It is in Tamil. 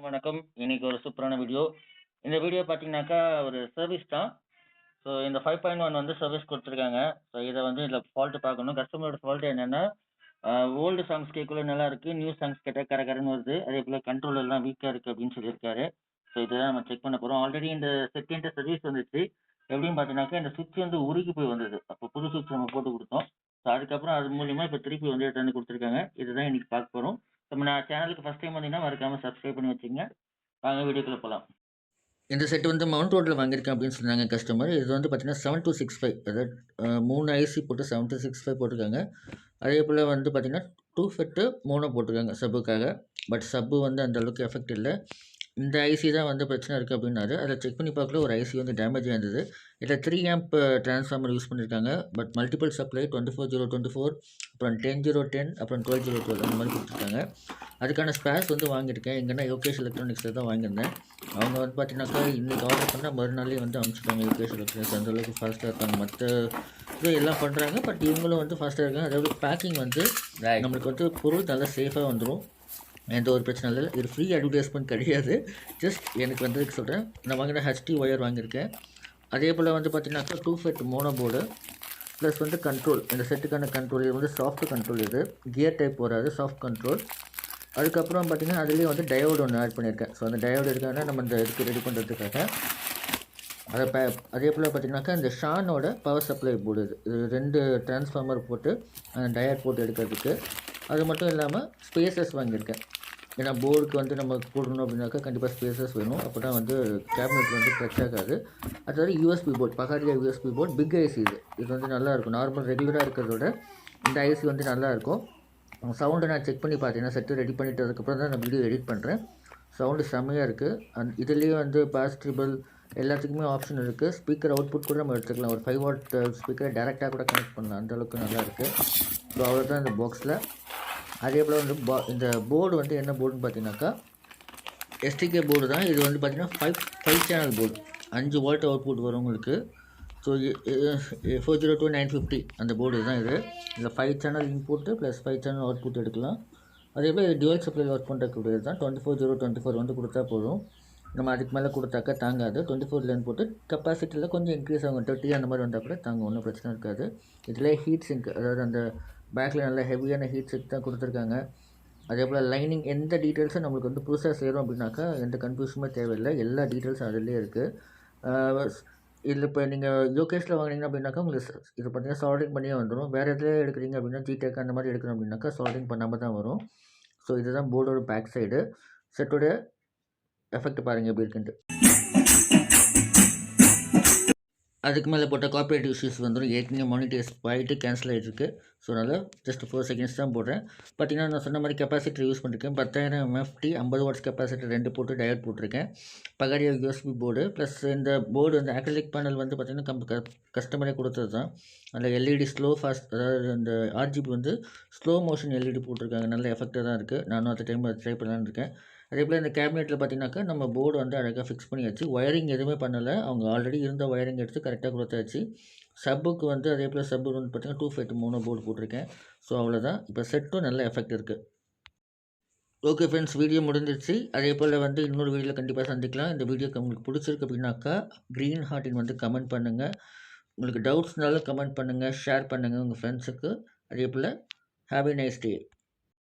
வணக்கம். இன்னைக்கு ஒரு சூப்பரான வீடியோ. இந்த வீடியோ பார்த்தீங்கன்னாக்கா, ஒரு சர்வீஸ் தான். ஸோ இந்த 5.1 வந்து சர்வீஸ் குடுத்துருக்காங்க. ஸோ இத வந்து இதில ஃபால்ட் பார்க்கணும். கஸ்டமரோட ஃபால்ட் என்னன்னா, ஓல்டு சாங்ஸ் கேட்கக்குள்ள நல்லாருக்கு. நியூ சாங்ஸ் கேட்டா கரகரன்னு வருது. அதேபோல கண்ட்ரோல் எல்லாம் வீக்கா இருக்கு அப்படின்னு சொல்லியிருக்காரு. ஸோ இதுதான் நம்ம செக் பண்ண போறோம். ஆல்ரெடி இந்த செகண்ட் சர்வீஸ் வந்துச்சு. எப்படின்னு பார்த்தீங்கன்னாக்கா, இந்த சுவிட்ச் வந்து உருகி போய் வந்தது. அப்போ புது சுவிட்ச் நம்ம போட்டு குடுத்தோம். ஸோ அதுக்கப்புறம் அது மூலியமா இப்ப திருப்பி வந்து எடுத்து வந்து குடுத்துருக்காங்க. இதுதான் இன்னைக்கு பார்க்க போறோம். நம்ம சேனலுக்கு ஃபர்ஸ்ட் டைம் வந்தீங்கன்னா மறக்காம சப்ஸ்கிரைப் பண்ணி வச்சுக்கங்க. வாங்க வீடியோக்குள்ள போலாம். இந்த செட் வந்து மவுண்ட் ரோட்டில் வாங்கியிருக்கேன் அப்படின்னு சொன்னாங்க கஸ்டமர். இது வந்து பார்த்தீங்கன்னா 7265, அதாவது 3 ஐசி போட்டு 7265 போட்டிருக்காங்க. அதே போல் வந்து பார்த்தீங்கன்னா 2 ஃபெட்டு மோனோ போட்டிருக்காங்க சப்புக்காக. பட் சப்பு வந்து அந்த அளவுக்கு எஃபெக்ட் இல்லை. இந்த ஐசி தான் வந்து பிரச்சனை இருக்குது அப்படின்னாரு. அதில் செக் பண்ணி பார்க்கல ஒரு ஐசி வந்து டேமேஜ் ஆயிருந்தது. இதில் 3 ஆம்ப் ட்ரான்ஸ்ஃபார்மர் யூஸ் பண்ணியிருக்காங்க. பட் மல்டிபிள் சப்ளை 24024, அப்புறம் 10010, அப்புறம் 12012 அந்த மாதிரி கொடுத்துருக்காங்க. அதுக்கான ஸ்பேர்ஸ் வந்து வாங்கியிருக்கேன். எங்கன்னா யோகேஷ் எலக்ட்ரானிக்ஸில் தான் வாங்கியிருந்தேன். அவங்க வந்து பார்த்தீங்கன்னாக்கா இன்றைக்கி ஆர்டர் பண்ணால் மறுநாளே வந்து அனுப்பிச்சிட்டாங்க. யோகேஷ் எலக்ட்ரானிக்ஸ் அந்தளவுக்கு ஃபாஸ்ட்டாக இருக்காங்க. மற்ற இது எல்லாம் பண்ணுறாங்க. பட் இவங்களும் வந்து ஃபாஸ்ட்டாக இருக்காங்க. அதாவது பேக்கிங் வந்து நம்மளுக்கு வந்து பொருள் நல்லா சேஃபாக வந்துடும். எந்த ஒரு பிரச்சனை இல்லை. இது ஃப்ரீ அட்வர்டைஸ்மெண்ட் கிடையாது. ஜஸ்ட் எனக்கு வந்ததுக்கு சொல்கிறேன். நான் வாங்கின ஹெச்டி ஒயர் வாங்கியிருக்கேன். அதே போல் வந்து பார்த்தீங்கன்னாக்கா 2 ஃபெட் மோனோ போர்டு ப்ளஸ் வந்து கண்ட்ரோல். இந்த செட்டுக்கான கண்ட்ரோல் இது வந்து சாஃப்ட் கண்ட்ரோல். இது கியர் டைப் வராது, சாஃப்ட் கண்ட்ரோல். அதுக்கப்புறம் பார்த்திங்கன்னா அதுலேயே வந்து டயோடு ஒன்று ஆட் பண்ணியிருக்கேன். ஸோ அந்த டயோடு இருக்காங்கன்னா நம்ம இந்த இதுக்கு ரெடி பண்ணுறதுக்காக அதே போல் பார்த்திங்கனாக்கா இந்த ஷானோட பவர் சப்ளை போர்டு இது 2 டிரான்ஸ்ஃபார்மர் போட்டு டயர் போட்டு எடுக்கிறதுக்கு. அது மட்டும் இல்லாமல் ஸ்பேசஸ் வாங்கியிருக்கேன். ஏன்னா போர்டுக்கு வந்து நம்ம போடணும் அப்படின்னாக்கா கண்டிப்பாக ஸ்பேசஸ் வேணும். அப்போ தான் வந்து கேபினெட் வந்து டச் ஆகாது. அதாவது யூஎஸ்பி போர்ட், பகாரியா யூஎஸ்பி போர்ட், பிக் ஐசி இது வந்து நல்லாயிருக்கும். நார்மல் ரெகுலராக இருக்கிறதோட இந்த ஐசி வந்து நல்லாயிருக்கும். சவுண்டை நான் செக் பண்ணி பார்த்தீங்கன்னா செட்டு ரெடி பண்ணிட்டு அதுக்கப்புறம் தான் நான் வீடியோ எடிட் பண்ணுறேன். சவுண்டு செம்மையாக இருக்குது. இதுலேயே வந்து பாஸ் ட்ரிபிள் எல்லாத்துக்குமே ஆப்ஷன் இருக்குது. ஸ்பீக்கர் அவுட்புட் கூட நம்ம எடுத்துக்கலாம். ஒரு 5 வாட் ஸ்பீக்கரை டேரெக்டாக கூட கனெக்ட் பண்ணலாம். அந்தளவுக்கு நல்லா இருக்குது. ஸோ அவ்வளோதான் இந்த பாக்ஸில். அதே போல் வந்து இந்த போர்டு வந்து என்ன போர்டுன்னு பார்த்தீங்கன்னாக்கா எஸ்டிகே போர்டு தான். இது வந்து பார்த்திங்கன்னா 5 சேனல் போர்டு. 5 வாட் அவுட்புட் வரும் உங்களுக்கு. ஸோ 402950 அந்த போர்டு தான் இது. இதில் 5 channel input plus 5 channel output எடுக்கலாம். அதே போல் இது டியூவல் சப்ளை ஒர்க் பண்ணுறக்கூடியது தான். 24024 வந்து கொடுத்தா போதும். நம்ம அதுக்கு மேலே கொடுத்தாக்கா தாங்காது. 24 போட்டு கெப்பாசிட்டியில் கொஞ்சம் இன்க்ரீஸ் ஆகும். 30 அந்த மாதிரி வந்தால் கூட தாங்க, ஒன்றும் பிரச்சனை இருக்காது. இதில் ஹீட் சிங்க், அதாவது அந்த பேக்கில் நல்ல ஹெவியான ஹீட் சிங்க் தான் கொடுத்துருக்காங்க. அதே போல் லைனிங் எந்த டீட்டெயில்ஸும் நம்மளுக்கு வந்து புதுசாக செய்கிறோம் அப்படின்னாக்கா எந்த கன்ஃபியூஷனுமே தேவையில்லை. எல்லா டீட்டெயில்ஸும் அதிலே இருக்குது. இதில் இப்போ நீங்கள் யோகேஷில் வாங்கினீங்க அப்படின்னாக்கா உங்களுக்கு இது பார்த்தீங்கன்னா சால்டிங் பண்ணியே வந்துடும். வேறு எதில் எடுக்கிறீங்க அப்படின்னா ஜிடெக் அந்த மாதிரி எடுக்கணும் அப்படின்னாக்கா சால்டிங் பண்ணாமல் தான் வரும். ஸோ இதுதான் போர்டோட பேக் சைடு. செட்டோட எஃபெக்ட் பாருங்கள் எப்படி இருக்குன்ட்டு. அதுக்கு மேலே போட்ட கார்பரேட் இஷ்யூஸ் வந்துடும். ஏற்கனவே மானிட்டர்ஸ் போயிட்டு கேன்சல் ஆகிட்டுருக்கு. ஸோ அதனால் ஜஸ்ட் 4 செகண்ட்ஸ் தான் போடுறேன். பார்த்தீங்கன்னா நான் சொன்ன மாதிரி கெப்பாசிட்டர் யூஸ் பண்ணியிருக்கேன். 10,000 MFT 50 வாட்ஸ் கெப்பாசிட்டர் 2 போட்டு டயர் போட்டிருக்கேன். பகாரியா யூஎஸ்பி போர்டு ப்ளஸ் இந்த போர்டு வந்து அக்ரிலிக் பேனல் வந்து பார்த்திங்கன்னா கஸ்டமரே கொடுத்தது தான். அதில் எல்இடி ஸ்லோ ஃபாஸ்ட், அதாவது இந்த ஆர்ஜிபி வந்து ஸ்லோ மோஷன் எல்இடி போட்டிருக்காங்க. நல்ல எஃபெக்டாக தான் இருக்குது. நானும் அந்த டைம் ட்ரை பண்ணலான்னு இருக்கேன். அதே போல் இந்த கேபினெட்டில் பார்த்தீங்கன்னாக்கா நம்ம போர்டு வந்து அழகாக ஃபிக்ஸ் பண்ணியாச்சு. ஒயரிங் எதுவுமே பண்ணலை. அவங்க ஆல்ரெடி இருந்த ஒயரிங் எடுத்து கரெக்டாக கொடுத்தாச்சு. சப்புக்கு வந்து அதே போல் சப்பு வந்து பார்த்திங்கன்னா 2 ஃபெட் மோனோ போர்டு போட்டிருக்கேன். ஸோ அவ்வளோதான். இப்போ செட்டும் நல்ல எஃபெக்ட் இருக்குது. ஓகே ஃப்ரெண்ட்ஸ், வீடியோ முடிஞ்சிருச்சு. அதே போல் வந்து இன்னொரு வீடியோவில் கண்டிப்பாக சந்திக்கலாம். இந்த வீடியோக்கு உங்களுக்கு பிடிச்சிருக்கு அப்படின்னாக்கா க்ரீன் ஹார்ட்டின் வந்து கமெண்ட் பண்ணுங்கள். உங்களுக்கு டவுட்ஸ்னாலும் கமெண்ட் பண்ணுங்கள், ஷேர் பண்ணுங்கள் உங்கள் ஃப்ரெண்ட்ஸுக்கு. அதே போல் ஹேவ் எ நைஸ் டே.